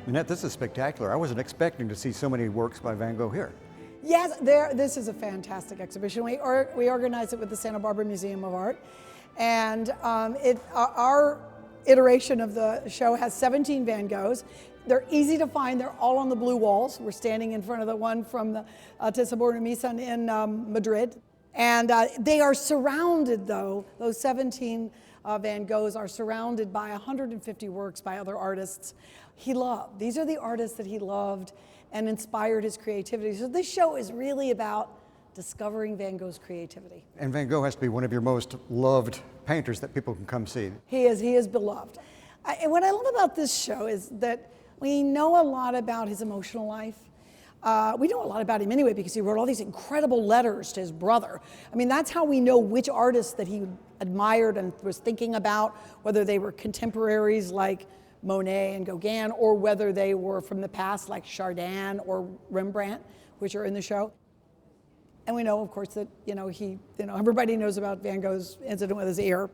Annette, this is spectacular. I wasn't expecting to see so many works by Van Gogh here. Yes, this is a fantastic exhibition. We organize it with the Santa Barbara Museum of Art, and our iteration of the show has 17 Van Goghs. They're easy to find. They're all on the blue walls. We're standing in front of the one from the Thyssen Misa in Madrid. And they are surrounded, though, those 17 Van Goghs are surrounded by 150 works by other artists he loved. These are the artists that he loved and inspired his creativity. So this show is really about discovering Van Gogh's creativity. And Van Gogh has to be one of your most loved painters that people can come see. He is beloved. And what I love about this show is that we know a lot about his emotional life. We know a lot about him anyway because he wrote all these incredible letters to his brother. I mean, that's how we know which artists that he admired and was thinking about, whether they were contemporaries like Monet and Gauguin, or whether they were from the past like Chardin or Rembrandt, which are in the show. And we know, of course, that everybody knows about Van Gogh's incident with his ear.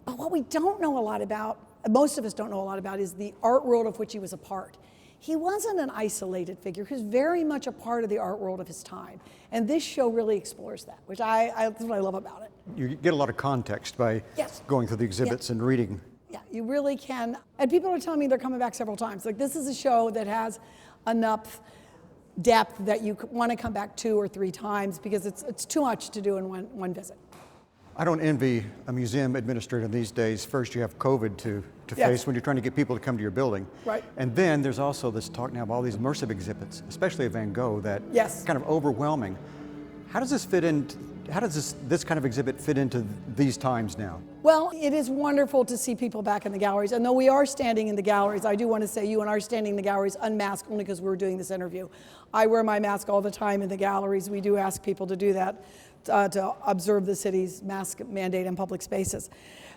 But what we don't know a lot about, most of us don't know a lot about, is the art world of which he was a part. He wasn't an isolated figure. He was very much a part of the art world of his time. And this show really explores that, which that's what I love about it. You get a lot of context by going through the exhibits and reading. Yeah, you really can. And people are telling me they're coming back several times. Like, this is a show that has enough depth that you want to come back 2 or 3 times because it's too much to do in one visit. I don't envy a museum administrator these days. First, you have COVID to face when you're trying to get people to come to your building. Right. And then there's also this talk now of all these immersive exhibits, especially of Van Gogh, that kind of overwhelming. How does this fit in? How does this kind of exhibit fit into these times now? Well, it is wonderful to see people back in the galleries. And though we are standing in the galleries, I do want to say you and I are standing in the galleries unmasked only because we're doing this interview. I wear my mask all the time in the galleries. We do ask people to do that to observe the city's mask mandate in public spaces.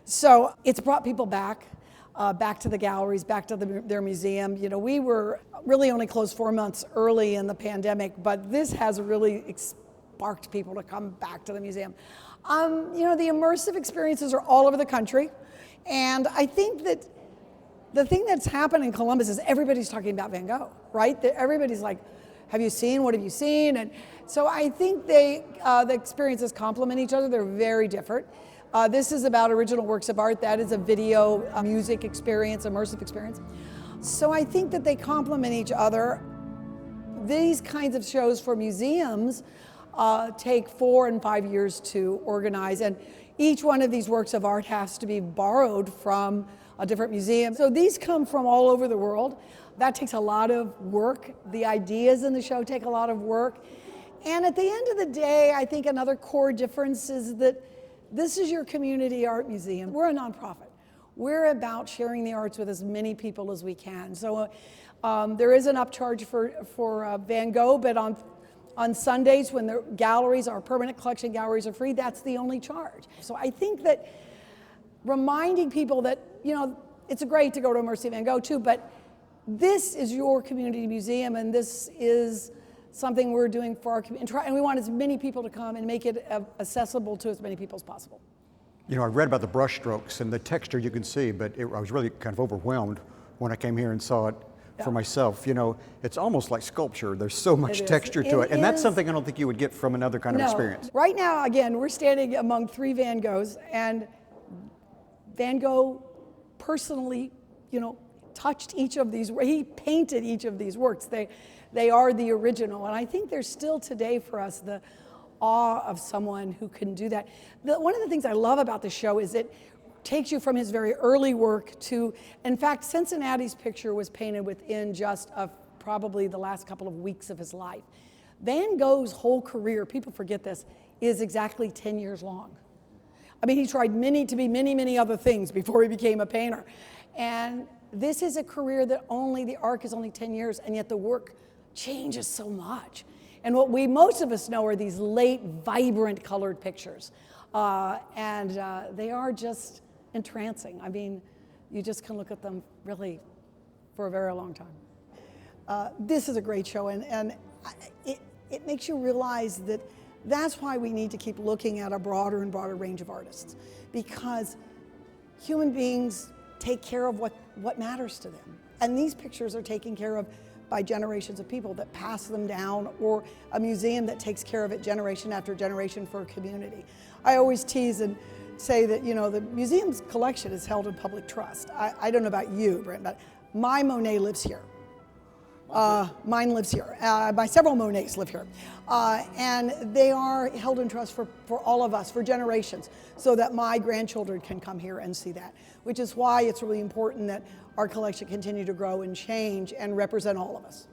So it's brought people back to the galleries, back to their museum. You know, we were really only closed 4 months early in the pandemic, but this has really sparked people to come back to the museum. The immersive experiences are all over the country. And I think that the thing that's happened in Columbus is everybody's talking about Van Gogh, right? Everybody's like, have you seen? What have you seen? And so I think the experiences complement each other. They're very different. This is about original works of art. That is a video, music experience, immersive experience. So I think that they complement each other. These kinds of shows for museums take 4 and 5 years to organize, and each one of these works of art has to be borrowed from a different museum. So these come from all over the world. That takes a lot of work. The ideas in the show take a lot of work. And at the end of the day, I think another core difference is that this is your community art museum. We're a nonprofit. We're about sharing the arts with as many people as we can. So there is an upcharge for Van Gogh, but on Sundays when the galleries, our permanent collection galleries, are free, that's the only charge. So I think that reminding people that, it's great to go to Immersive Van Gogh too, but this is your community museum, and this is something we're doing for our community, and we want as many people to come and make it accessible to as many people as possible. I read about the brush strokes and the texture you can see, but I was really kind of overwhelmed when I came here and saw it for myself. It's almost like sculpture. There's so much texture to it, and that's something I don't think you would get from another kind of experience. Right now, again, we're standing among 3 Van Goghs, and Van Gogh personally, touched each of these. He painted each of these works. They are the original, and I think there's still today for us the awe of someone who can do that. One of the things I love about the show is it takes you from his very early work to, in fact, Cincinnati's picture was painted within just probably the last couple of weeks of his life. Van Gogh's whole career, people forget this, is exactly 10 years long. I mean, he tried many other things before he became a painter. And this is a career that the arc is only 10 years, and yet the work changes so much. And what most of us know are these late, vibrant colored pictures. And they are just entrancing. I mean, you just can look at them really for a very long time. This is a great show, and it makes you realize that that's why we need to keep looking at a broader and broader range of artists, because human beings take care of what matters to them. And these pictures are taken care of by generations of people that pass them down, or a museum that takes care of it generation after generation for a community. I always tease and say that, you know, the museum's collection is held in public trust. I don't know about you, Brent, but my Monet lives here. Mine lives here. My several Monets live here. And they are held in trust for all of us, for generations, so that my grandchildren can come here and see that, which is why it's really important that our collection continue to grow and change and represent all of us.